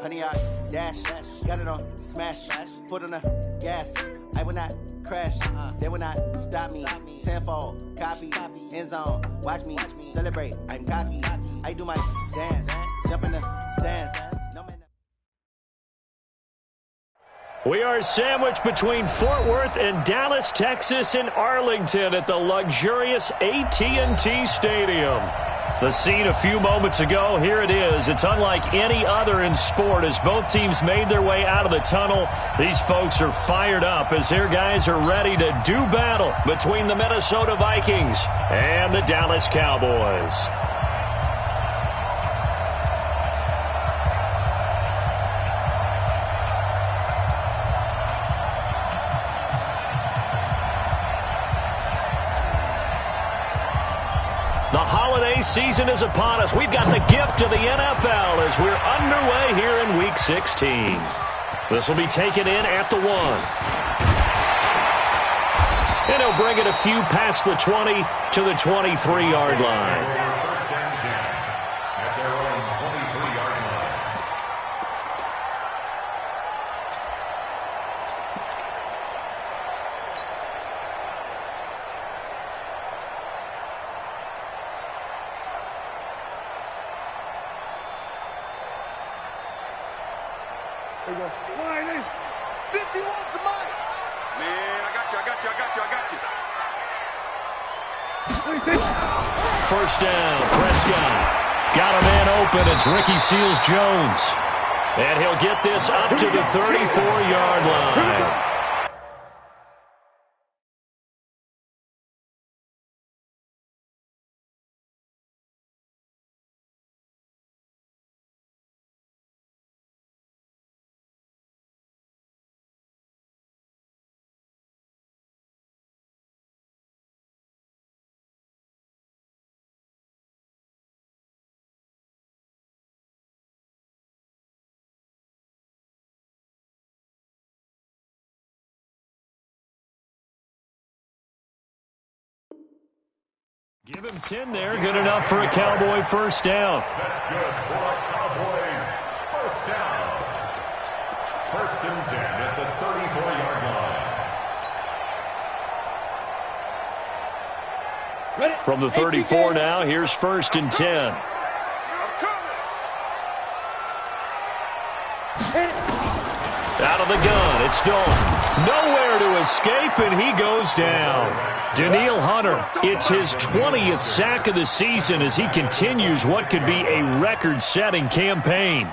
Honey, I dash, got it on smash, foot on the gas. I will not crash, they will not stop me. Tenfold, copy, end zone, watch me celebrate. I'm cocky, I do my dance, jump in the stands. We are sandwiched between Fort Worth and Dallas, Texas, and Arlington at the luxurious AT&T Stadium. The scene a few moments ago, here it is. It's unlike any other in sport as both teams made their way out of the tunnel. These folks are fired up as their guys are ready to do battle between the Minnesota Vikings and the Dallas Cowboys. The holiday season is upon us. We've got the gift of the NFL as we're underway here in Week 16. This will be taken in at the 1. And he'll bring it a few past the 20 to the 23-yard line. There you go. Line 51 to Mike. Man, I got you. First down, Prescott. Got a man open. It's Ricky Seals-Jones. And he'll get this up to the 34-yard line. Give him 10 there. Good enough for a Cowboy first down. That's good for a Cowboys first down. First and 10 at the 34-yard line. From the 34 now, here's first and 10. Out of the gun, it's Dalton. Nowhere to escape, and he goes down. Danielle Hunter, it's his 20th sack of the season as he continues what could be a record-setting campaign.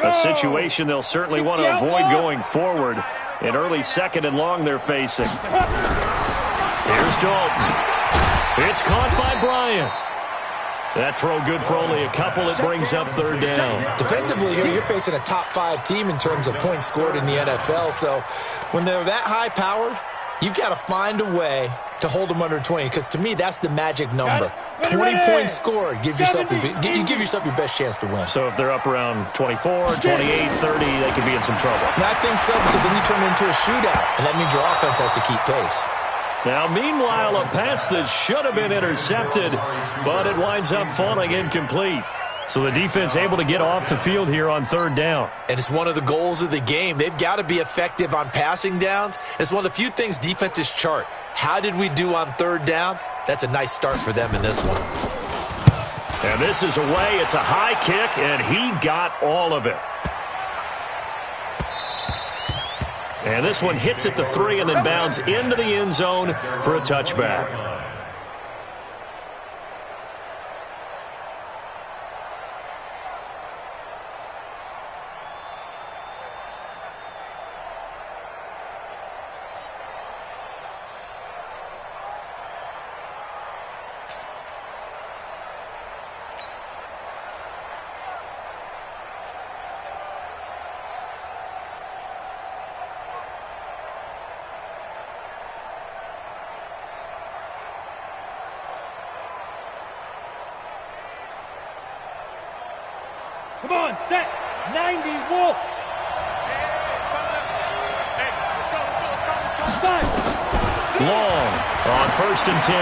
A situation they'll certainly want to avoid going forward. An early second and long they're facing. Here's Dalton. It's caught by Bryant. That throw good for only a couple. It brings up third down. Defensively here, you're facing a top-5 team in terms of points scored in the NFL. So when they're that high-powered, you've got to find a way to hold them under 20. Because to me, that's the magic number. 20 points scored. You give yourself your best chance to win. So if they're up around 24, 28, 30, they could be in some trouble. And I think so, because then you turn it into a shootout. And that means your offense has to keep pace. Now, meanwhile, a pass that should have been intercepted, but it winds up falling incomplete. So the defense able to get off the field here on third down. And it's one of the goals of the game. They've got to be effective on passing downs. It's one of the few things defenses chart. How did we do on third down? That's a nice start for them in this one. And this is away. It's a high kick, and he got all of it. And this one hits at the 3 and then bounds into the end zone for a touchback. Come on, set. 90, Wolf. Long on first and 10.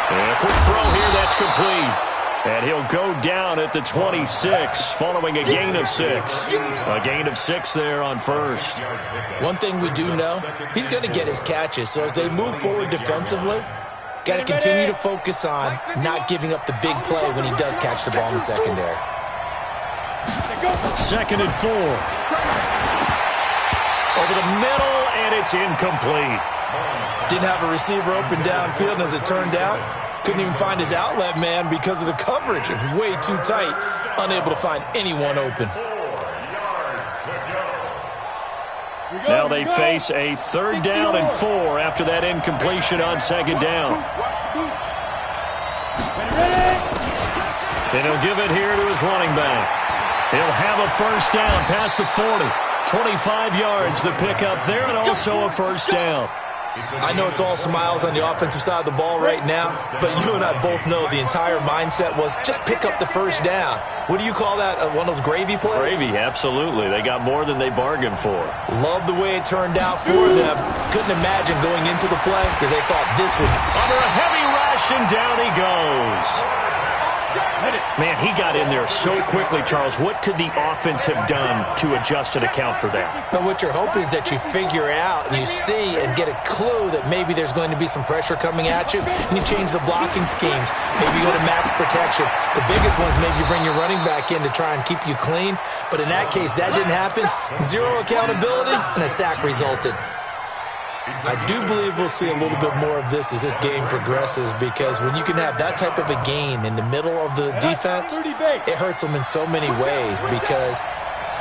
And a quick throw here, that's complete. And he'll go down at the 26, following a gain of 6. A gain of 6 there on first. One thing we do know, he's going to get his catches. So as they move forward defensively, got to continue to focus on not giving up the big play when he does catch the ball in the secondary. 2nd and 4. Over the middle, and it's incomplete. Didn't have a receiver open downfield, and as it turned out, couldn't even find his outlet man because of the coverage. It was way too tight, unable to find anyone open. Now they face a 3rd down and 4 after that incompletion on 2nd down. And he'll give it here to his running back. He'll have a 1st down past the 40. 25 yards the pickup there, and also a 1st down. I know it's all smiles on the offensive side of the ball right now, but you and I both know the entire mindset was just pick up the 1st down. What do you call that, one of those gravy plays? Gravy, absolutely. They got more than they bargained for. Love the way it turned out for them. Couldn't imagine going into the play that they thought this would. Under a heavy rush, and down he goes. Man, he got in there so quickly, Charles. What could the offense have done to adjust and account for that? But what you're hoping is that you figure out and you see and get a clue that maybe there's going to be some pressure coming at you, and you change the blocking schemes. Maybe you go to max protection. The biggest one is maybe you bring your running back in to try and keep you clean. But in that case, that didn't happen. 0 accountability, and a sack resulted. I do believe we'll see a little bit more of this as this game progresses, because when you can have that type of a gain in the middle of the defense, it hurts them in so many ways, because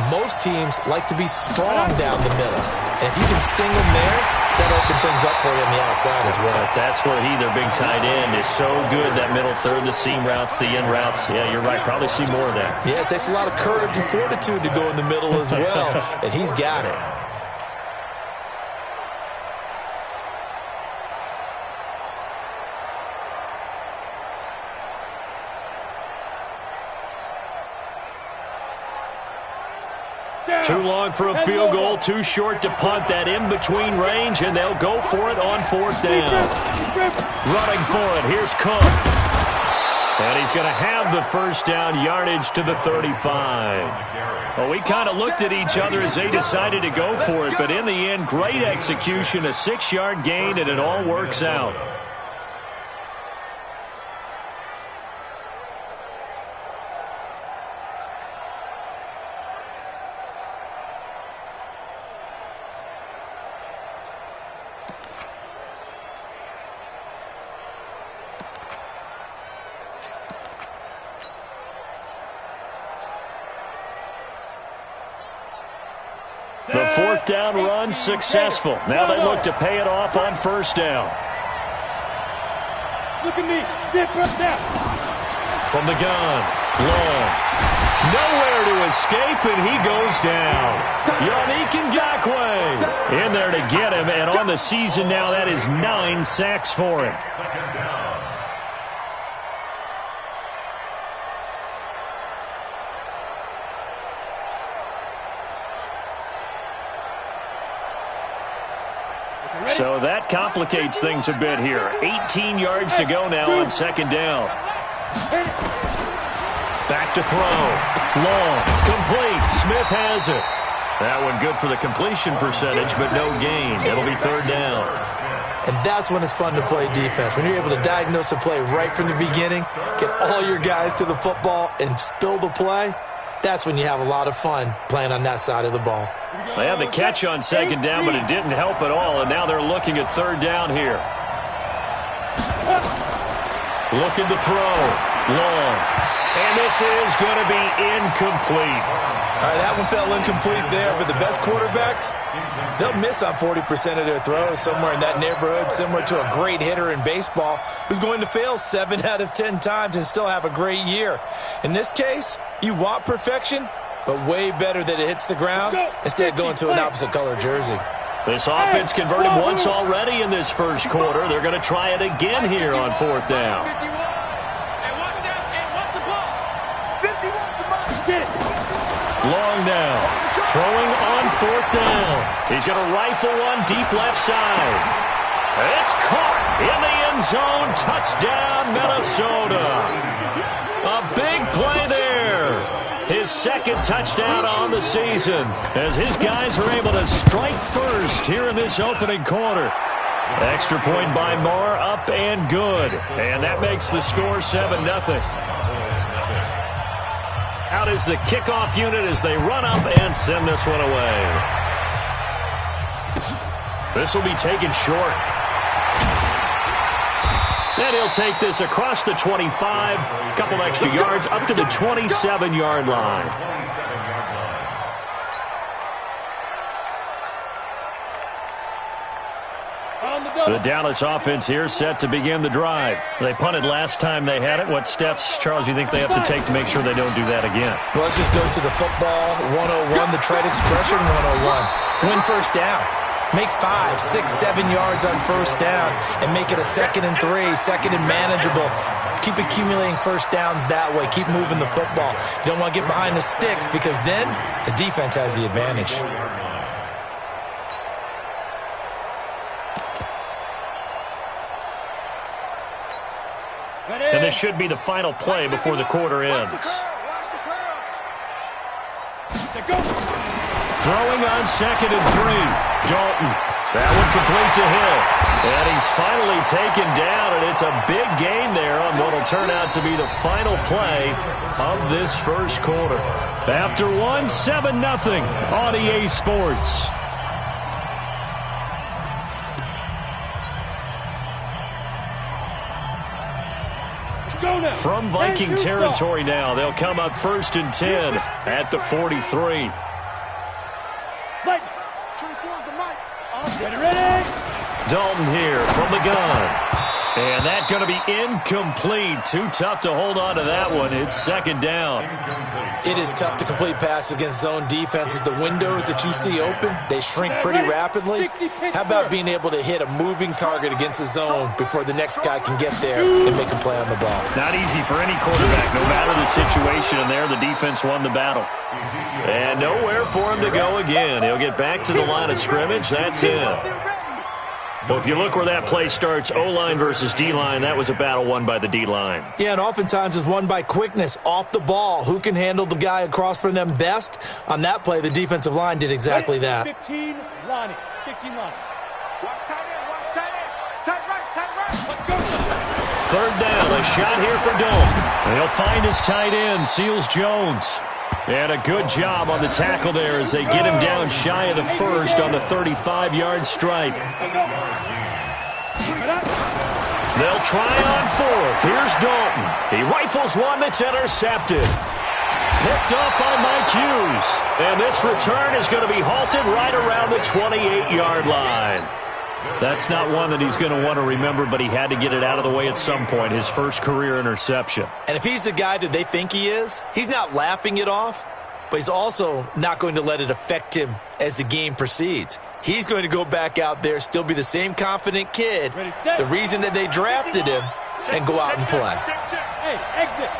most teams like to be strong down the middle. And if you can sting them there, that opens things up for you on the outside as well. But that's where their big tight end, is so good, that middle third, the seam routes, the in routes. Yeah, you're right. Probably see more of that. Yeah, it takes a lot of courage and fortitude to go in the middle as well, and he's got it. Too long for a field goal, too short to punt. That in-between range, and they'll go for it on 4th down. Running for it, here's Cook. And he's going to have the 1st down, yardage to the 35. Well, we kind of looked at each other as they decided to go for it, but in the end, great execution, a 6-yard gain, and it all works out. The 4th down run successful. Now they look to pay it off on 1st down. Look at me. Sit down. From the gun. Long. Nowhere to escape, and he goes down. Yannick Ngakoue in there to get him, and on the season now, that is 9 sacks for him. 2nd down. So that complicates things a bit here. 18 yards to go now on 2nd down. Back to throw. Long. Complete. Smith has it. That one good for the completion percentage, but no gain. It'll be 3rd down. And that's when it's fun to play defense. When you're able to diagnose a play right from the beginning, get all your guys to the football, and spill the play, that's when you have a lot of fun playing on that side of the ball. They had the catch on 2nd down, but it didn't help at all, and now they're looking at 3rd down here. Looking to throw. Long. And this is going to be incomplete. All right, that one fell incomplete there, but the best quarterbacks, they'll miss on 40% of their throws, somewhere in that neighborhood, similar to a great hitter in baseball who's going to fail 7 out of 10 times and still have a great year. In this case, you want perfection, but way better that it hits the ground instead of going to an opposite color jersey. This offense converted once already in this 1st quarter. They're going to try it again here on 4th down. Long now. Throwing on 4th down. He's going to rifle one deep left side. It's caught in the end zone. Touchdown, Minnesota. A big play there. His second touchdown on the season as his guys are able to strike first here in this opening quarter. Extra point by Moore, up and good. And that makes the score 7-0. Out is the kickoff unit as they run up and send this one away. This will be taken short. And he'll take this across the 25, a couple extra yards up to the 27-yard line. The Dallas offense here set to begin the drive. They punted last time they had it. What steps, Charles, you think they have to take to make sure they don't do that again? Well, let's just go to the football 101, the trade expression 101. Win first down. Make 5, 6, 7 yards on first down and make it a 2nd and 3, second and manageable. Keep accumulating first downs that way. Keep moving the football. You don't want to get behind the sticks because then the defense has the advantage. And this should be the final play before the quarter ends. Throwing on 2nd and 3. Dalton. That one complete to Hill. And he's finally taken down, and it's a big gain there on what will turn out to be the final play of this first quarter. After one, 7-0 on EA Sports. From Viking territory now, they'll come up 1st and 10 at the 43. Dalton here from the gun. And that's going to be incomplete. Too tough to hold on to that one. It's 2nd down. It is tough to complete passes against zone defenses. The windows that you see open, they shrink pretty rapidly. How about being able to hit a moving target against a zone before the next guy can get there and make a play on the ball? Not easy for any quarterback. No matter the situation in there, the defense won the battle. And nowhere for him to go again. He'll get back to the line of scrimmage. That's it. Well, if you look where that play starts, O-line versus D-line, that was a battle won by the D-line. Yeah, and oftentimes it's won by quickness, off the ball. Who can handle the guy across from them best? On that play, the defensive line did exactly that. 15 line. 15 line. Watch tight end, watch tight end. Tight right. Let's go. 3rd down, a shot here for Dalton. They'll find his tight end, Seals Jones. And a good job on the tackle there as they get him down shy of the first on the 35-yard stripe. They'll try on 4th. Here's Dalton. He rifles one that's intercepted. Picked up by Mike Hughes. And this return is going to be halted right around the 28-yard line. That's not one that he's going to want to remember, but he had to get it out of the way at some point, his first career interception. And if he's the guy that they think he is, he's not laughing it off, but he's also not going to let it affect him as the game proceeds. He's going to go back out there, still be the same confident kid, the reason that they drafted him, and go out and play. Hey, exit.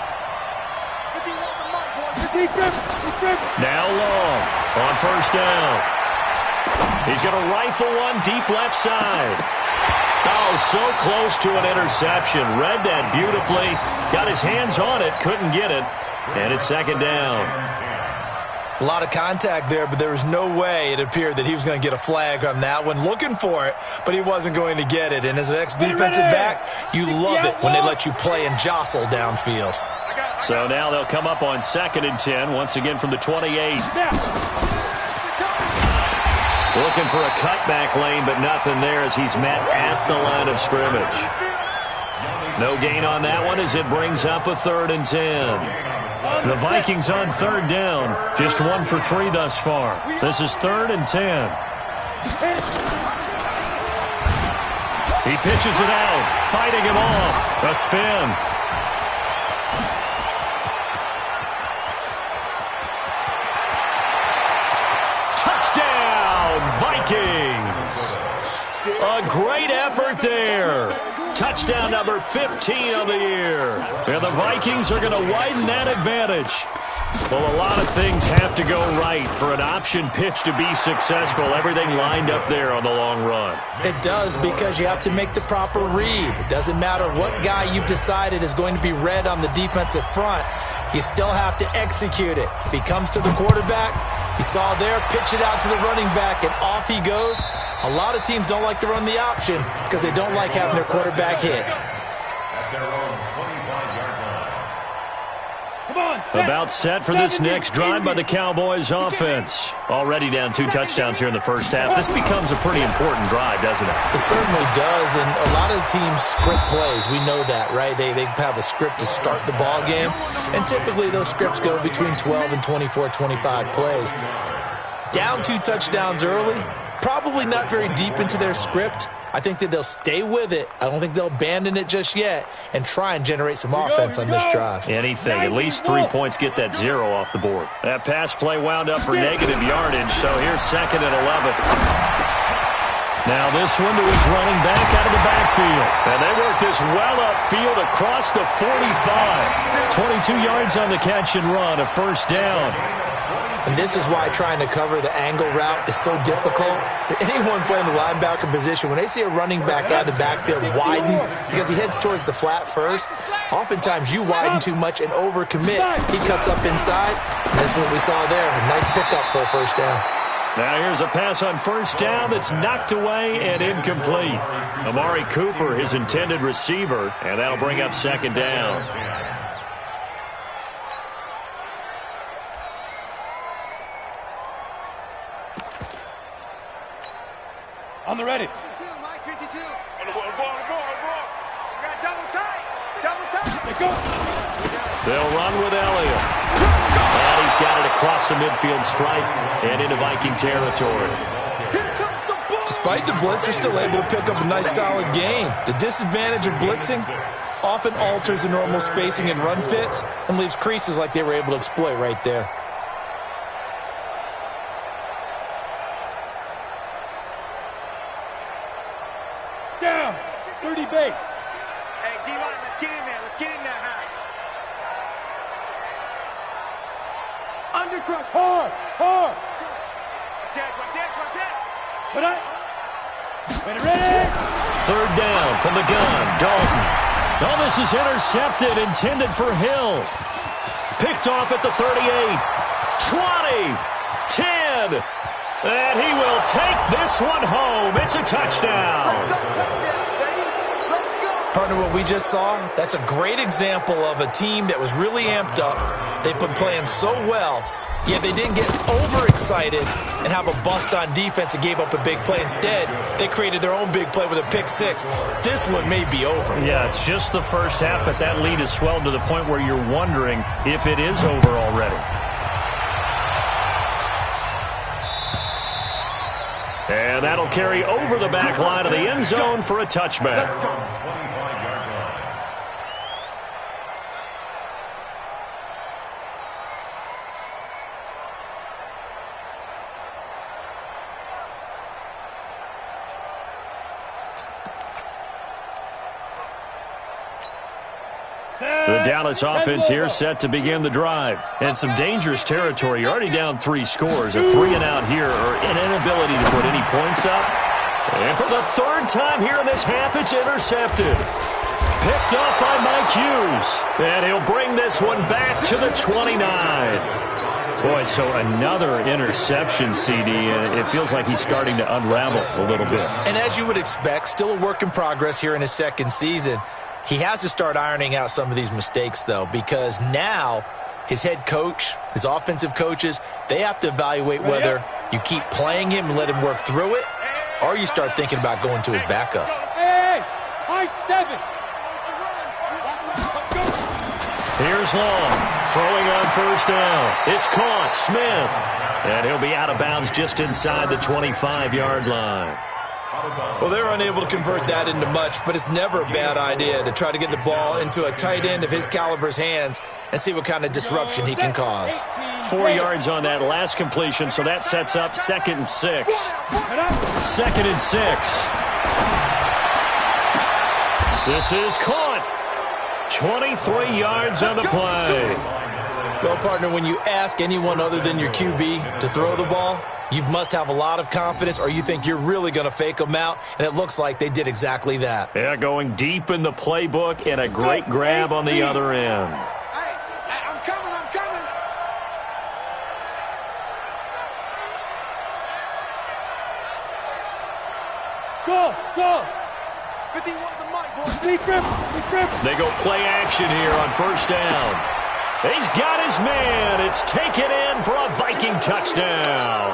Now Long on 1st down. He's going to rifle one deep left side. Oh, so close to an interception. Read that beautifully. Got his hands on it, couldn't get it. And it's 2nd down. A lot of contact there, but there was no way it appeared that he was going to get a flag on that one. Looking for it, but he wasn't going to get it. And as an ex-defensive back, you love it when they let you play and jostle downfield. So now they'll come up on 2nd and 10, once again from the 28. Looking for a cutback lane, but nothing there as he's met at the line of scrimmage. No gain on that one as it brings up a 3rd and 10. The Vikings on 3rd down, just 1 for 3 thus far. This is 3rd and 10. He pitches it out, fighting him off. A spin. Vikings. A great effort there. Touchdown number 15 of the year. And the Vikings are going to widen that advantage. Well, a lot of things have to go right for an option pitch to be successful. Everything lined up there on the long run. It does, because you have to make the proper read. It doesn't matter what guy you've decided is going to be read on the defensive front. You still have to execute it. If he comes to the quarterback, you saw there, pitch it out to the running back, and off he goes. A lot of teams don't like to run the option because they don't like having their quarterback hit. At their own 25-yard line. About set for this next drive by the Cowboys offense. Already down 2 touchdowns here in the first half. This becomes a pretty important drive, doesn't it? It certainly does, and a lot of teams script plays. We know that, right? They have a script to start the ball game, and typically those scripts go between 12 and 24, 25 plays. Down 2 touchdowns early, probably not very deep into their script. I think that they'll stay with it. I don't think they'll abandon it just yet and try and generate some offense on this drive. Anything. At least 3 points get that 0 off the board. That pass play wound up for negative yardage, so here's 2nd and 11. Now this one to his running back out of the backfield. And they work this well upfield across the 45. 22 yards on the catch and run, a first down. And this is why trying to cover the angle route is so difficult. Anyone playing the linebacker position, when they see a running back out of the backfield widen because he heads towards the flat first, oftentimes you widen too much and overcommit. He cuts up inside, and that's what we saw there. A nice pickup for a first down. Now here's a pass on first down that's knocked away and incomplete. Amari Cooper, his intended receiver, and that'll bring up 2nd down. On the ready. 52, Mike, 52. On the ball. We got double tight. They go. They'll run with Elliott. And he's got it across the midfield stripe and into Viking territory. Despite the blitz, they're still able to pick up a nice solid gain. The disadvantage of blitzing often alters the normal spacing and run fits and leaves creases like they were able to exploit right there. Down. 30 base. Hey, D-line, let's get in there. Let's get in there high. Undercrush. Hard. Watch that. Put up. Ready. 3rd down from the gun. Dalton. Oh, this is intercepted, intended for Hill. Picked off at the 38. 20. 10. And he will take this one home. It's a touchdown. Let's go, touchdown, baby. Let's go. Partner, what we just saw, that's a great example of a team that was really amped up. They've been playing so well, yet they didn't get overexcited and have a bust on defense and gave up a big play. Instead, they created their own big play with a pick 6. This one may be over. Yeah, it's just the first half, but that lead has swelled to the point where you're wondering if it is over already. And that'll carry over the back line of the end zone for a touchback. 25-yard line. The Dallas offense here set to begin the drive. And some dangerous territory. You're already down 3 scores. A 3-and-out here, or an inability to put any points up. And for the 3rd time here in this half, it's intercepted. Picked up by Mike Hughes. And he'll bring this one back to the 29. Boy, so another interception, CD. And it feels like he's starting to unravel a little bit. And as you would expect, still a work in progress here in his 2nd season. He has to start ironing out some of these mistakes, though, because now his head coach, his offensive coaches, they have to evaluate whether you keep playing him and let him work through it, or you start thinking about going to his backup. Hey, high 7. Here's Long, throwing on first down. It's caught, Smith. And he'll be out of bounds just inside the 25-yard line. Well, they're unable to convert that into much, but it's never a bad idea to try to get the ball into a tight end of his caliber's hands and see what kind of disruption he can cause. 4 yards on that last completion, so that sets up 2nd and 6. 2nd and 6. This is caught. 23 yards on the play. Well, partner, when you ask anyone other than your QB to throw the ball, you must have a lot of confidence, or you think you're really going to fake them out, and it looks like they did exactly that. Yeah, going deep in the playbook and a great grab on the other end. Hey, I'm coming. Go. 51 to Mike, boys. Be careful. They go play action here on first down. He's got his man. It's taken in for a Viking touchdown.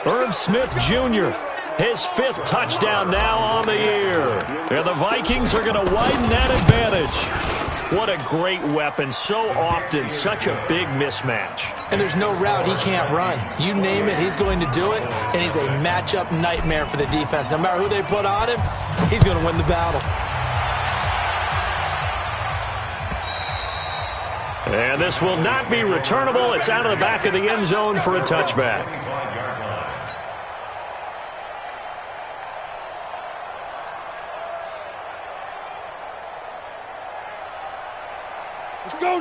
Irv Smith Jr., his 5th touchdown now on the year. And the Vikings are going to widen that advantage. What a great weapon. So often, such a big mismatch. And there's no route he can't run. You name it, he's going to do it, and he's a matchup nightmare for the defense. No matter who they put on him, he's going to win the battle. And this will not be returnable. It's out of the back of the end zone for a touchback.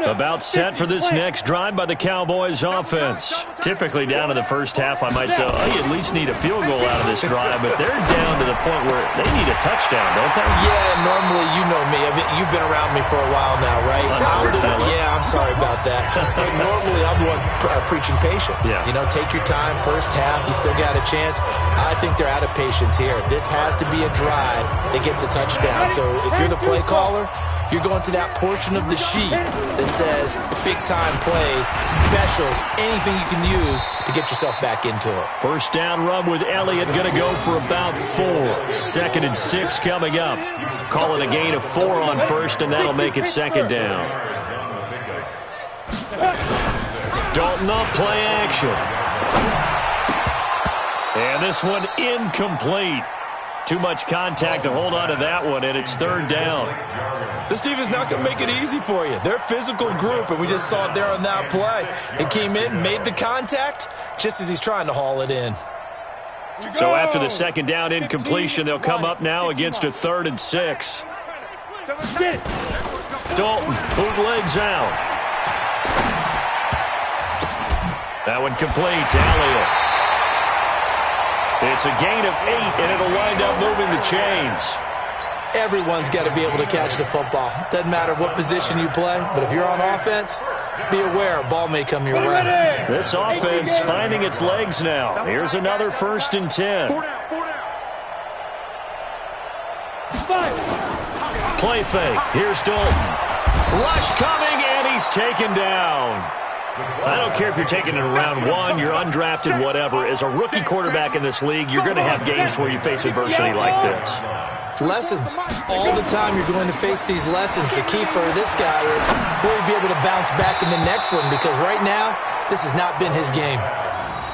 About set for this next drive by the Cowboys offense. Typically down in the first half, I might say, oh, you at least need a field goal out of this drive, but they're down to the point where they need a touchdown, don't they? Yeah, normally, you know me. I mean, you've been around me for a while now, right? I'm sorry about that. But normally, I'm the one preaching patience. Yeah. You know, take your time, first half, you still got a chance. I think they're out of patience here. This has to be a drive that gets a touchdown. So if you're the play caller, you're going to that portion of the sheet that says big-time plays, specials, anything you can use to get yourself back into it. First down run with Elliott, going to go for about 4. 2nd and 6 coming up. Call it a gain of 4 on first, and that'll make it 2nd down. Dalton up, play action. And this one incomplete. Too much contact to hold on to that one, and it's 3rd down. This defense is not going to make it easy for you. They're a physical group, and we just saw it there on that play. He came in, made the contact, just as he's trying to haul it in. So after the 2nd down incompletion, they'll come up now against a 3rd and 6. Dalton, bootlegs out. That one complete to Elliott. It's a gain of 8, and it'll wind up moving the chains. Everyone's got to be able to catch the football. Doesn't matter what position you play, but if you're on offense, be aware a ball may come your way. This offense finding its legs now. Here's another 1st and 10. Play fake. Here's Dalton. Rush coming, and he's taken down. I don't care if you're taking it in round 1, you're undrafted, whatever. As a rookie quarterback in this league, you're going to have games where you face adversity like this. Lessons. All the time you're going to face these lessons. The key for this guy is will he be able to bounce back in the next one, because right now, this has not been his game.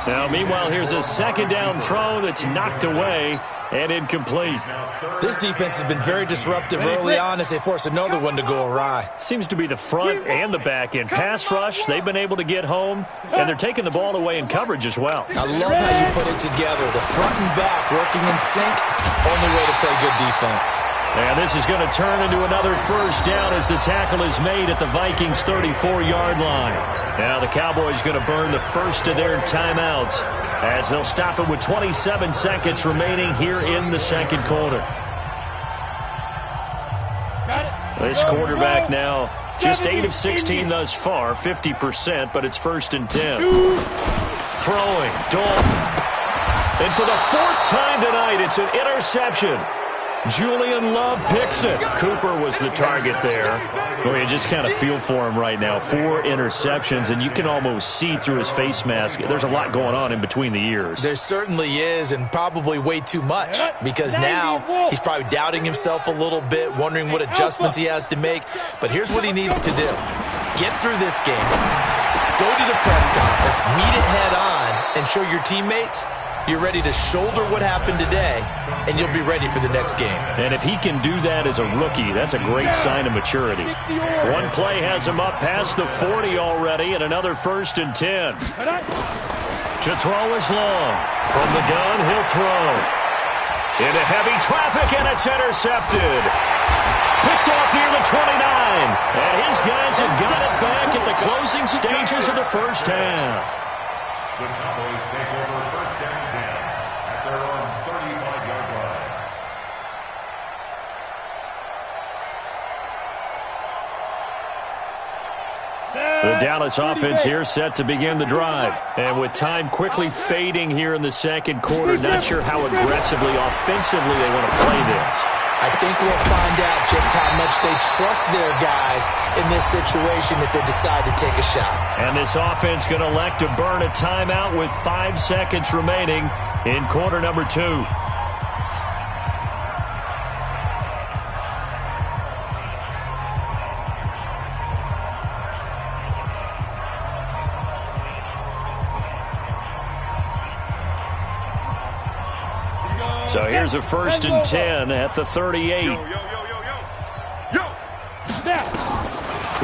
Now, meanwhile, here's a 2nd down throw that's knocked away and incomplete. This defense has been very disruptive early on as they force another one to go awry. Seems to be the front and the back end. Pass rush, they've been able to get home, and they're taking the ball away in coverage as well. I love how you put it together. The front and back working in sync, only way to play good defense. And this is going to turn into another 1st down as the tackle is made at the Vikings' 34-yard line. Now the Cowboys going to burn the first of their timeouts as they'll stop it with 27 seconds remaining here in the 2nd quarter. This quarterback now just 8 of 16 thus far, 50%, but it's 1st and 10. Throwing, Dalton. And for the 4th time tonight, it's an interception. Julian Love picks it. Cooper was the target there. Well, you just kind of feel for him right now. 4 interceptions, and you can almost see through his face mask. There's a lot going on in between the ears. There certainly is, and probably way too much, because now he's probably doubting himself a little bit, wondering what adjustments he has to make. But here's what he needs to do. Get through this game. Go to the press conference, meet it head on, and show your teammates you're ready to shoulder what happened today, and you'll be ready for the next game. And if he can do that as a rookie, that's a great sign of maturity. One play has him up past the 40 already, and another 1st and 10. To throw is long. From the gun, he'll throw. Into heavy traffic, and it's intercepted. Picked off near the 29. And his guys have got it back at the closing stages of the first half. The Cowboys take over first and 10 at their own 35-yard line. The Dallas offense here set to begin the drive. And with time quickly fading here in the second quarter, not sure how aggressively, offensively they want to play this. I think we'll find out just how much they trust their guys in this situation if they decide to take a shot. And this offense going to elect to burn a timeout with 5 seconds remaining in quarter number 2. So here's a 1st and 10 at the 38.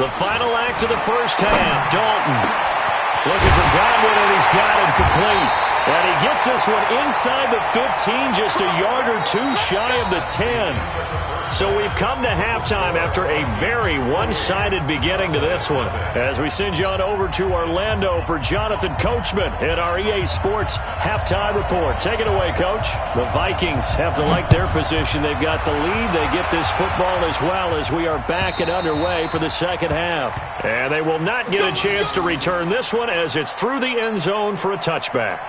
The final act of the first half. Dalton looking for Godwin, and he's got him complete. And he gets this one inside the 15, just a yard or 2 shy of the 10. So we've come to halftime after a very one-sided beginning to this one. As we send you on over to Orlando for Jonathan Coachman in our EA Sports Halftime Report. Take it away, Coach. The Vikings have to like their position. They've got the lead. They get this football as well as we are back and underway for the second half. And they will not get a chance to return this one as it's through the end zone for a touchback.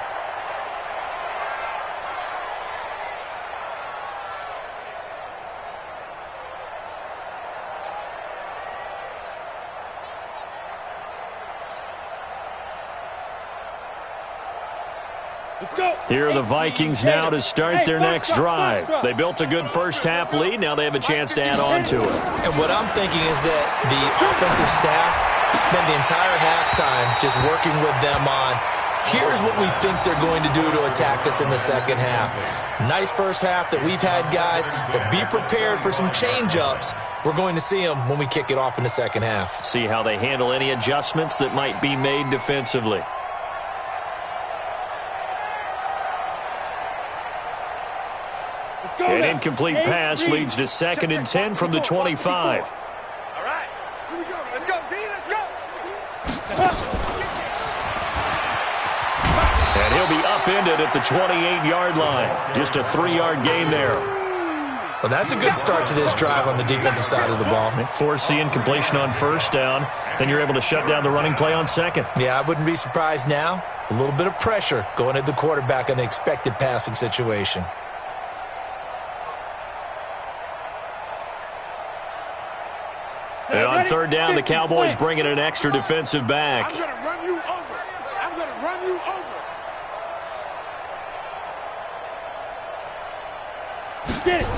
Here are the Vikings now to start their next drive. They built a good first half lead. Now they have a chance to add on to it. And what I'm thinking is that the offensive staff spent the entire halftime just working with them on, here's what we think they're going to do to attack us in the second half. Nice first half that we've had, guys, but be prepared for some change-ups. We're going to see them when we kick it off in the second half. See how they handle any adjustments that might be made defensively. An incomplete pass leads to 2nd and 10 from the 25. All right. Here we go. Let's go, D. Let's go. And he'll be upended at the 28-yard line. Just a 3-yard gain there. Well, that's a good start to this drive on the defensive side of the ball. Force the incompletion on first down. Then you're able to shut down the running play on second. Yeah, I wouldn't be surprised now. A little bit of pressure going at the quarterback in an expected passing situation. And on 3rd down, the Cowboys bring in an extra defensive back. I'm going to run you over. I'm going to run you over. Get it.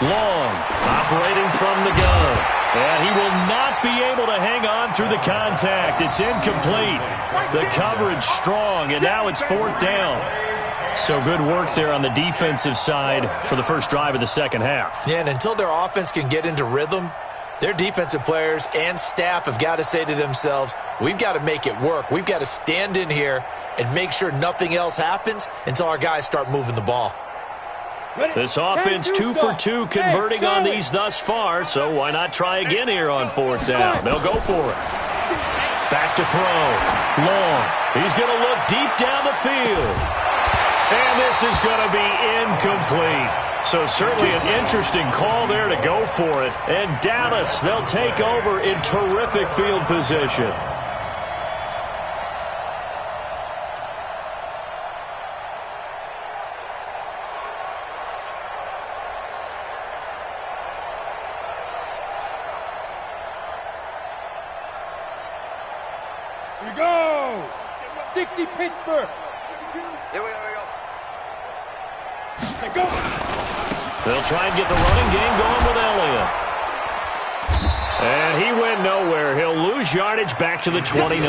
Long, operating from the gun. And he will not be able to hang on through the contact. It's incomplete. The coverage strong, and now it's 4th down. So good work there on the defensive side for the first drive of the second half. Yeah, and until their offense can get into rhythm, their defensive players and staff have got to say to themselves, we've got to make it work. We've got to stand in here and make sure nothing else happens until our guys start moving the ball. This offense 2 for 2 converting on these thus far, so why not try again here on 4th down? They'll go for it. Back to throw. Long. He's going to look deep down the field. And this is going to be incomplete. So certainly an interesting call there to go for it. And Dallas, they'll take over in terrific field position. Here we go. 60 Pittsburgh. Here we go. Go. They'll try and get the running game going with Elliott. And he went nowhere. He'll lose yardage back to the 29.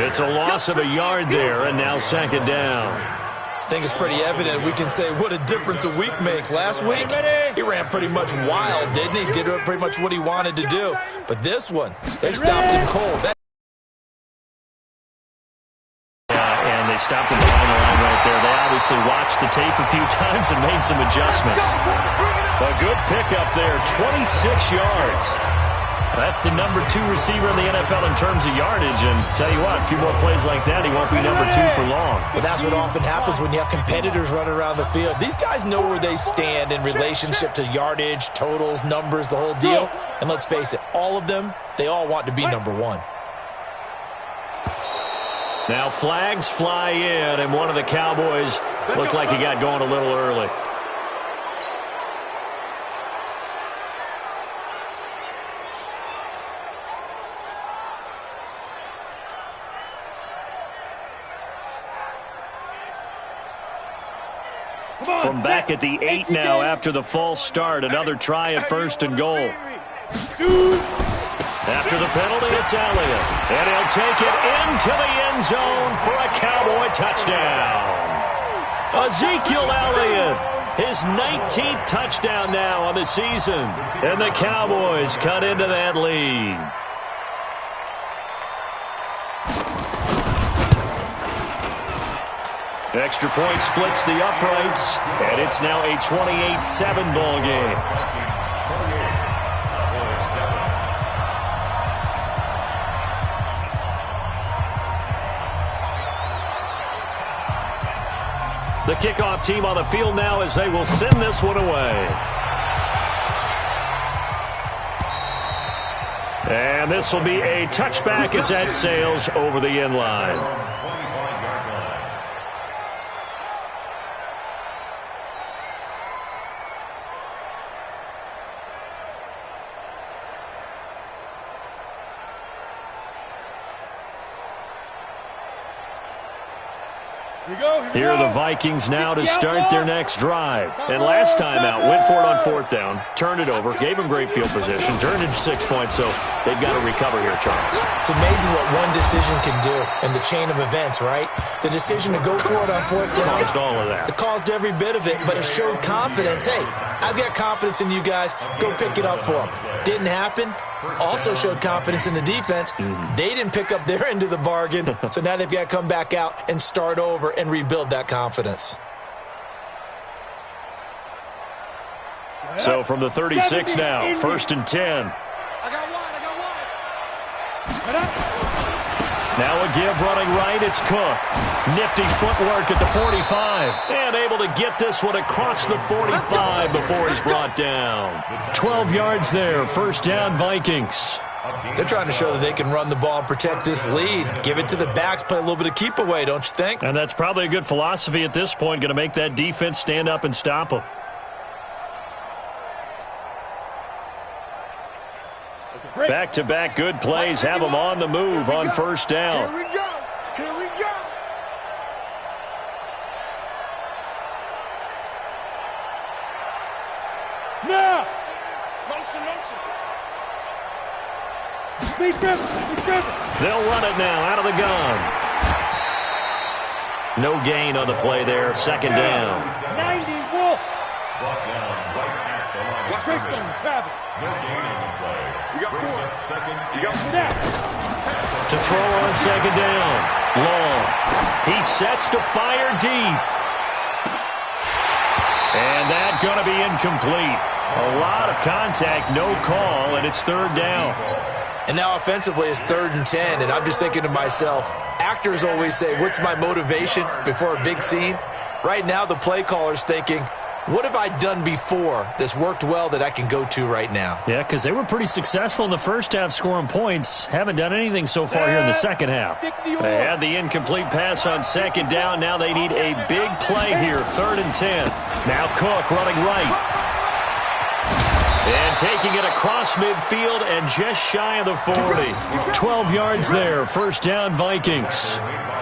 It's a loss of a yard there, and now 2nd down. I think it's pretty evident we can say what a difference a week makes. Last week, he ran pretty much wild, didn't he? Did pretty much what he wanted to do. But this one, they stopped him cold. And they stopped him behind the line right there. They obviously watched the tape a few times and made some adjustments. A good pickup there, 26 yards. That's the number 2 receiver in the NFL in terms of yardage. And tell you what, a few more plays like that, he won't be number 2 for long. Well, that's what often happens when you have competitors running around the field. These guys know where they stand in relationship to yardage, totals, numbers, the whole deal. And let's face it, all of them, they all want to be number 1. Now flags fly in, and one of the Cowboys looked like he got going a little early. From back at the 8 now after the false start, another try at 1st and goal. After the penalty, it's Elliott. And he'll take it into the end zone for a Cowboy touchdown. Ezekiel Elliott, his 19th touchdown now on the season. And the Cowboys cut into that lead. Extra point splits the uprights, and it's now a 28-7 ball game. The kickoff team on the field now as they will send this one away. And this will be a touchback as that sails over the end line. Here are the Vikings now to start their next drive. And last time out, went for it on 4th down, turned it over, gave them great field position, turned it to 6 points, so they've got to recover here, Charles. It's amazing what one decision can do in the chain of events, right? The decision to go for it on 4th down. Caused all of that. It caused every bit of it, but it showed confidence. Hey, I've got confidence in you guys. Go pick it up for them. Didn't happen. Also showed confidence in the defense. They didn't pick up their end of the bargain, so now they've got to come back out and start over and rebuild that confidence. So from the 36 now, 1st and 10. I got one. Now a give running right, it's Cook. Nifty footwork at the 45. And able to get this one across the 45 before he's brought down. 12 yards there, 1st down Vikings. They're trying to show that they can run the ball and protect this lead. Give it to the backs, play a little bit of keep away, don't you think? And that's probably a good philosophy at this point, going to make that defense stand up and stop them. Back-to-back good plays have them on the move on 1st down. Here we go. Here we go. Now. Motion. Be driven. They'll run it now out of the gun. No gain on the play there. 2nd down. 90 Wolf. Straight on Travis. No gain on the play. You got 4. You got Snap. To throw on 2nd down. Long. He sets to fire deep. And that's going to be incomplete. A lot of contact, no call, and it's 3rd down. And now offensively it's 3rd and 10, and I'm just thinking to myself, actors always say, what's my motivation before a big scene? Right now the play caller's thinking, what have I done before that's worked well that I can go to right now? Yeah, because they were pretty successful in the first half scoring points. Haven't done anything so far here in the second half. They had the incomplete pass on 2nd down. Now they need a big play here, 3rd and 10. Now Cook running right. And taking it across midfield and just shy of the 40. 12 yards there, 1st down Vikings.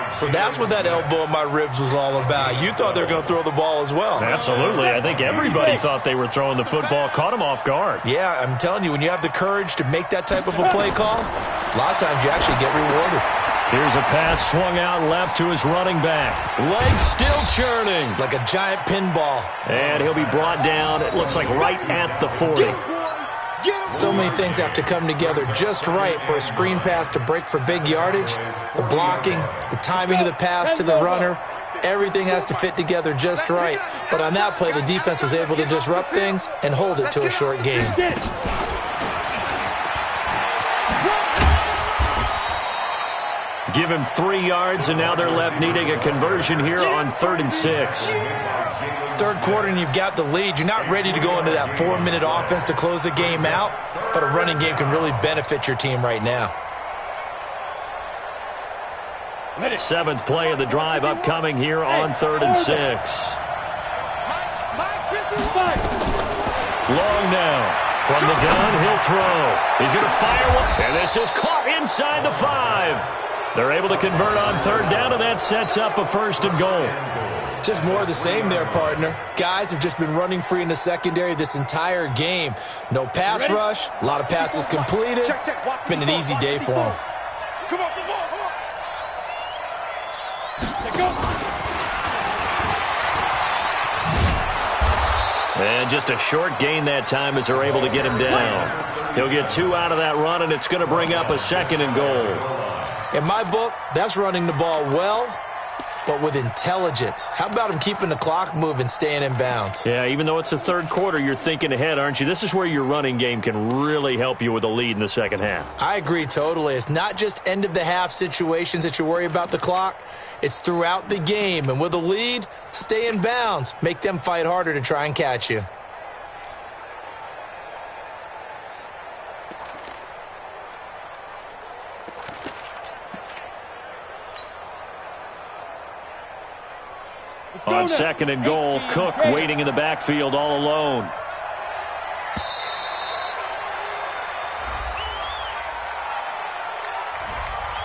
So that's what that elbow in my ribs was all about. You thought they were going to throw the ball as well. Absolutely. I think everybody thought they were throwing the football, caught him off guard. Yeah, I'm telling you, when you have the courage to make that type of a play call, a lot of times you actually get rewarded. Here's a pass swung out left to his running back. Legs still churning. Like a giant pinball. And he'll be brought down, it looks like right at the 40. So many things have to come together just right for a screen pass to break for big yardage. The blocking, the timing of the pass to the runner. Everything has to fit together just right. But on that play, the defense was able to disrupt things and hold it to a short game. Give him 3 yards, and now they're left needing a conversion here on 3rd and 6. Third quarter, and you've got the lead. You're not ready to go into that 4-minute offense to close the game out, but a running game can really benefit your team right now. 7th play of the drive upcoming here on 3rd and 6. Long now. From the gun, he'll throw. He's going to fire one. And this is caught inside the 5. They're able to convert on 3rd down, and that sets up a 1st and goal. Just more of the same there, partner. Guys have just been running free in the secondary this entire game. No pass rush, a lot of passes completed. Been an easy day for them. Come on, come on, come on. Let go. And just a short gain that time as they're able to get him down. He'll get 2 out of that run, and it's going to bring up a 2nd and goal. In my book, that's running the ball well, but with intelligence. How about him keeping the clock moving, staying in bounds? Yeah, even though it's the 3rd quarter, you're thinking ahead, aren't you? This is where your running game can really help you with a lead in the 2nd half. I agree totally. It's not just end-of-the-half situations that you worry about the clock. It's throughout the game. And with a lead, stay in bounds. Make them fight harder to try and catch you. On 2nd and goal, Cook waiting in the backfield all alone.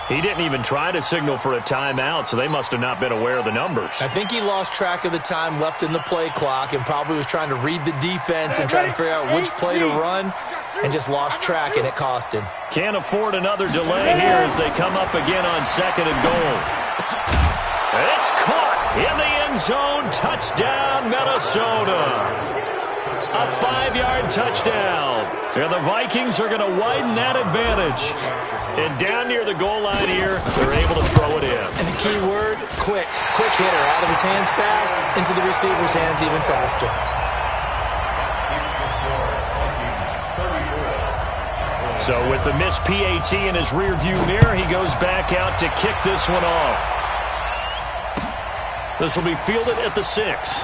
He didn't even try to signal for a timeout, so they must have not been aware of the numbers. I think he lost track of the time left in the play clock and probably was trying to read the defense and trying to figure out which play to run and just lost track, and it cost him. Can't afford another delay here as they come up again on 2nd and goal. It's caught in the end zone. Touchdown, Minnesota. A 5-yard touchdown. And the Vikings are going to widen that advantage. And down near the goal line here, they're able to throw it in. And the key word, quick. Quick hitter. Out of his hands fast, into the receiver's hands even faster. So with the missed PAT in his rearview mirror, he goes back out to kick this one off. This will be fielded at the 6.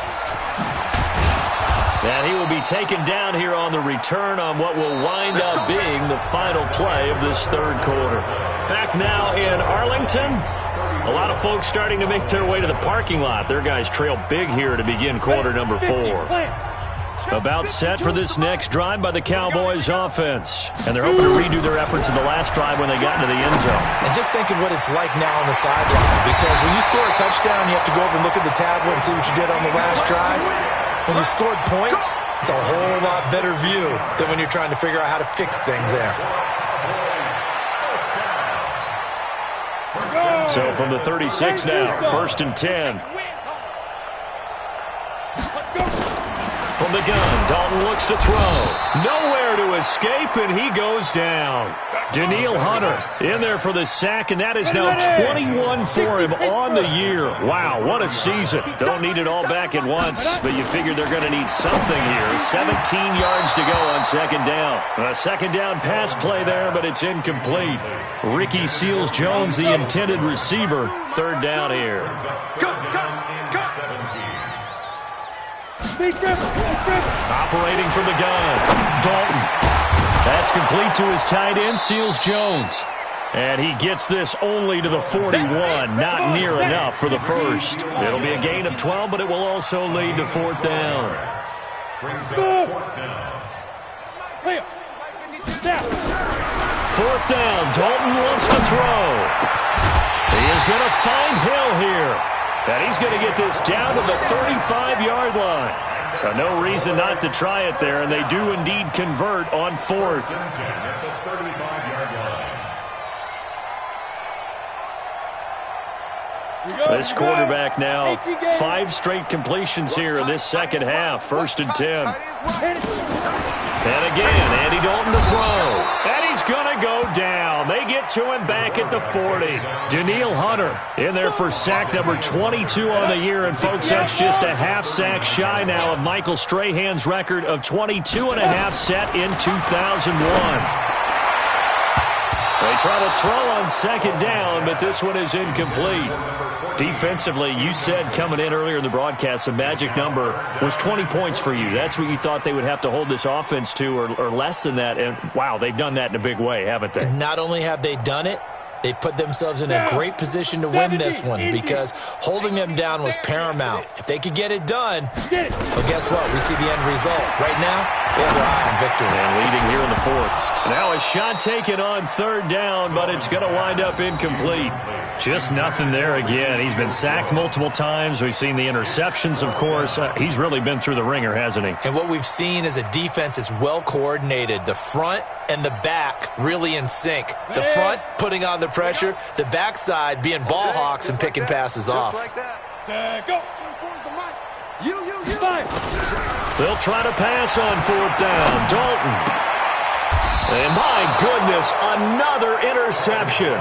And he will be taken down here on the return on what will wind up being the final play of this 3rd quarter. Back now in Arlington. A lot of folks starting to make their way to the parking lot. Their guys trail big here to begin quarter number 4. About set for this next drive by the Cowboys offense. And they're hoping to redo their efforts in the last drive when they got into the end zone. And just think of what it's like now on the sideline. Because when you score a touchdown, you have to go over and look at the tablet and see what you did on the last drive. When you scored points, it's a whole lot better view than when you're trying to figure out how to fix things there. So from the 36 now, 1st and 10. From the gun, Dalton looks to throw. Nowhere to escape, and he goes down. Daniil Hunter in there for the sack, and that is now 21 for him on the year. Wow, what a season. Don't need it all back at once, but you figure they're going to need something here. 17 yards to go on 2nd down. A 2nd down pass play there, but it's incomplete. Ricky Seals-Jones, the intended receiver. 3rd down here. Operating from the gun, Dalton. That's complete to his tight end, Seals-Jones. And he gets this only to the 41, not near enough for the 1st. It'll be a gain of 12, but it will also lead to 4th down. 4th down, Dalton wants to throw. He is going to find Hill here. And he's going to get this down to the 35-yard line. No reason not to try it there, and they do indeed convert on 4th. This quarterback now, 5 straight completions here in this 2nd half, 1st and 10. And again, Andy Dalton to throw. And he's going to go down. down. They get to him back at the 40. Danielle Hunter in there for sack number 22 on the year. And, folks, that's just a half sack shy now of Michael Strahan's record of 22 and a half set in 2001. They try to throw on second down, but this one is incomplete. Defensively, you said coming in earlier in the broadcast, the magic number was 20 points for you. That's what you thought they would have to hold this offense to, or less than that. And, wow, they've done that in a big way, haven't they? Not only have they done it, they put themselves in a great position to win this one because holding them down was paramount. If they could get it done, well, guess what? We see the end result. Right now, they have their eye on victory. And leading here in the fourth. Now a shot taken on third down, but it's going to wind up incomplete. Just nothing there again. He's been sacked multiple times. We've seen the interceptions, of course. He's really been through the ringer, hasn't he? And what we've seen is a defense that's well coordinated. The front and the back really in sync. The front putting on the pressure, the backside being ball hawks and picking passes off. Go. They'll try to pass on fourth down. Dalton. And my goodness, another interception.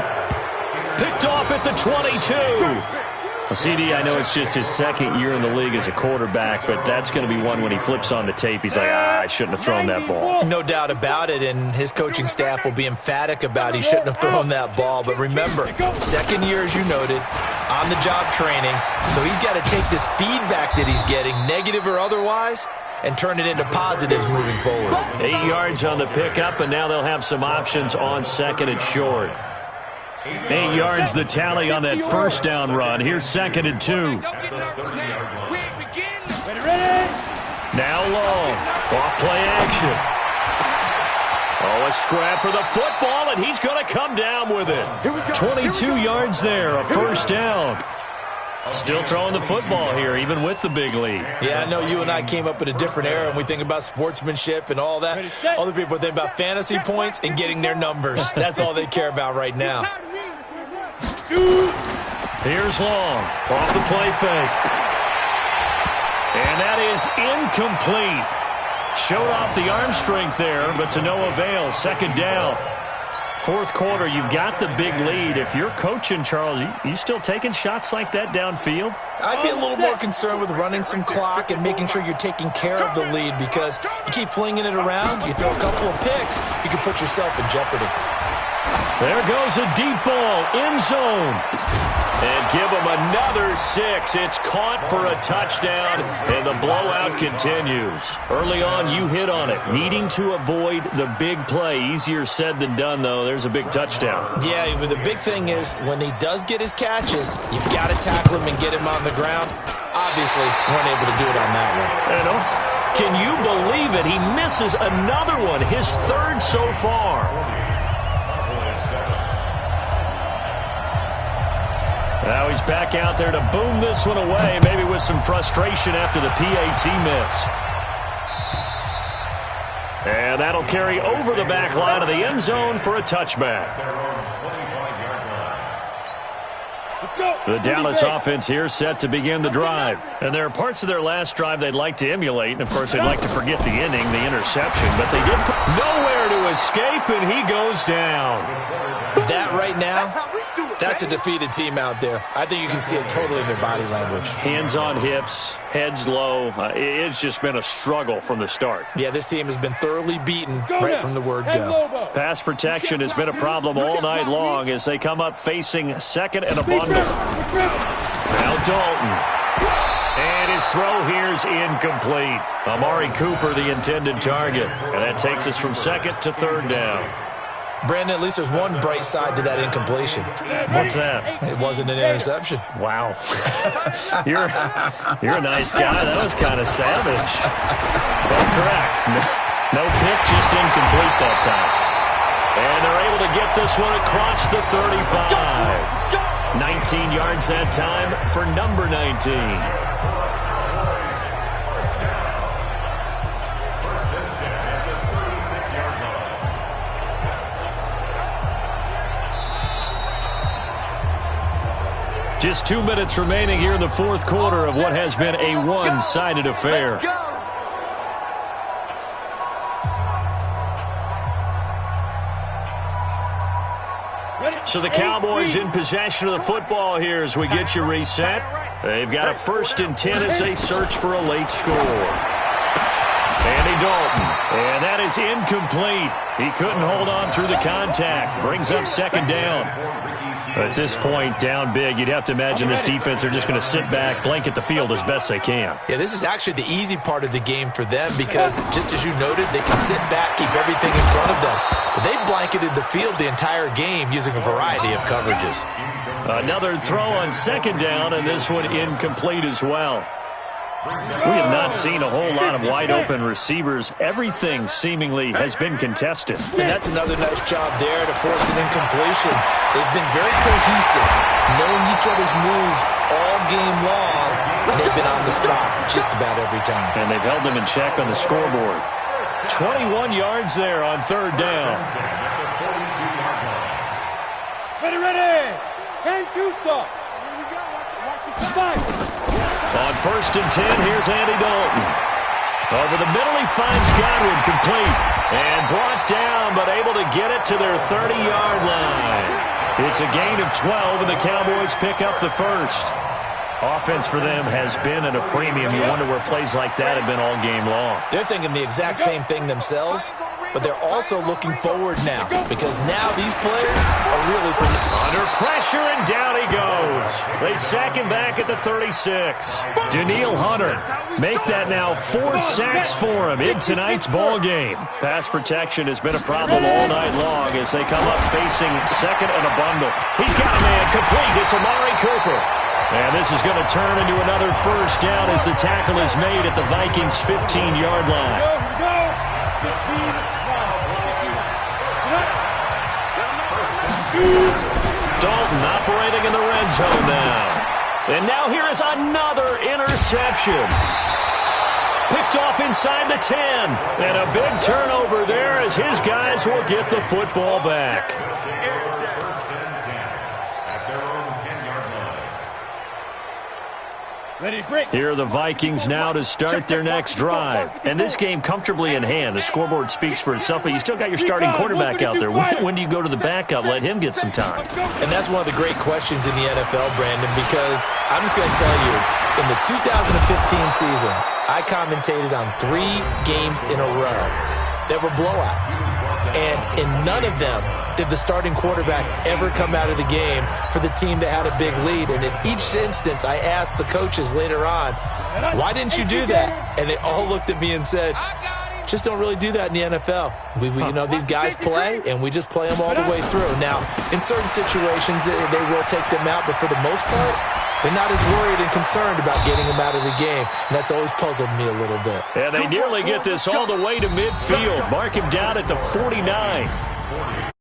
Picked off at the 22. Well, CD, I know it's just his second year in the league as a quarterback, but that's going to be one when he flips on the tape. He's like, I shouldn't have thrown that ball. No doubt about it, and his coaching staff will be emphatic about he shouldn't have thrown that ball. But remember, second year, as you noted, on-the-job training, so he's got to take this feedback that he's getting, negative or otherwise, and turn it into positives moving forward. 8 yards on the pickup, and now they'll have some options on second and short. 8 yards the tally on that first down run. Here's second and 2. Now long. Off play action. Oh, a scrap for the football, and he's going to come down with it. 22 yards there, a first down. Still throwing the football here, even with the big lead. Yeah, I know you and I came up in a different era, and we think about sportsmanship and all that. Other people think about fantasy points and getting their numbers. That's all they care about right now. Here's Long, off the play fake. And that is incomplete. Showed off the arm strength there, but to no avail. Second down. Fourth quarter, you've got the big lead. If you're coaching, Charles, you still taking shots like that downfield? I'd be a little more concerned with running some clock and making sure you're taking care of the lead, because you keep flinging it around, you throw a couple of picks, you can put yourself in jeopardy. There goes a deep ball, end zone. And give them another 6. It's caught for a touchdown, and the blowout continues. Early on, you hit on it, needing to avoid the big play. Easier said than done, though. There's a big touchdown. Yeah, but the big thing is when he does get his catches, you've got to tackle him and get him on the ground. Obviously, weren't able to do it on that one. Can you believe it? He misses another one, his third so far. Now he's back out there to boom this one away, maybe with some frustration after the PAT miss. And that'll carry over the back line of the end zone for a touchback. The Dallas offense here set to begin the drive. And there are parts of their last drive they'd like to emulate. And, of course, they'd like to forget the inning, the interception. But they did nowhere to escape, and he goes down. That right now, that's a defeated team out there. I think you can see it totally in their body language. Hands on hips, heads low. It's just been a struggle from the start. Yeah, this team has been thoroughly beaten right from the word go. Pass protection has been a problem all night long as they come up facing second and a bundle. Now Dalton. And his throw here's incomplete. Amari Cooper, the intended target. And that takes us from second to third down. Brandon, at least there's one bright side to that incompletion. What's that? It wasn't an interception. Wow. You're a nice guy. That was kind of savage. But correct. No pick, just incomplete that time. And they're able to get this one across the 35. 19 yards that time for number 19. Just 2 minutes remaining here in the fourth quarter of what has been a one-sided affair. So the Cowboys in possession of the football here as we get you reset. They've got a 1st and 10 as they search for a late score. Andy Dalton, and that is incomplete. He couldn't hold on through the contact. Brings up 2nd down. At this point, down big, you'd have to imagine this defense, they're just going to sit back, blanket the field as best they can. Yeah, this is actually the easy part of the game for them because, just as you noted, they can sit back, keep everything in front of them. But they've blanketed the field the entire game using a variety of coverages. Another throw on 2nd down, and this one incomplete as well. We have not seen a whole lot of wide-open receivers. Everything seemingly has been contested. And that's another nice job there to force an incompletion. They've been very cohesive, knowing each other's moves all game long, and they've been on the spot just about every time. And they've held them in check on the scoreboard. 21 yards there on 3rd down. Ready. 10-2, sir. On 1st and 10, here's Andy Dalton. Over the middle, he finds Godwin complete. And brought down, but able to get it to their 30-yard line. It's a gain of 12, and the Cowboys pick up the 1st. Offense for them has been at a premium. You wonder where plays like that have been all game long. They're thinking the exact same thing themselves, but they're also looking forward now because now these players are really under pressure, and down he goes. They sack him back at the 36. Danielle Hunter make that now 4 sacks for him in tonight's ball game. Pass protection has been a problem all night long as they come up facing 2nd and a bundle. He's got a man complete. It's Amari Cooper. And this is going to turn into another 1st down as the tackle is made at the Vikings' 15-yard line. Dalton operating in the red zone now. And now here is another interception. Picked off inside the 10. And a big turnover there as his guys will get the football back. Here are the Vikings now to start their next drive. And this game comfortably in hand. The scoreboard speaks for itself, but you still got your starting quarterback out there. When do you go to the backup? Let him get some time. And that's one of the great questions in the NFL, Brandon, because I'm just going to tell you, in the 2015 season, I commentated on 3 games in a row that were blowouts. And in none of them did the starting quarterback ever come out of the game for the team that had a big lead. And in each instance, I asked the coaches later on, why didn't you do that? And they all looked at me and said, just don't really do that in the NFL. You know, these guys play, and we just play them all the way through. Now, in certain situations, they will take them out, but for the most part, they're not as worried and concerned about getting them out of the game, and that's always puzzled me a little bit. And they nearly get this all the way to midfield. Mark him down at the 49.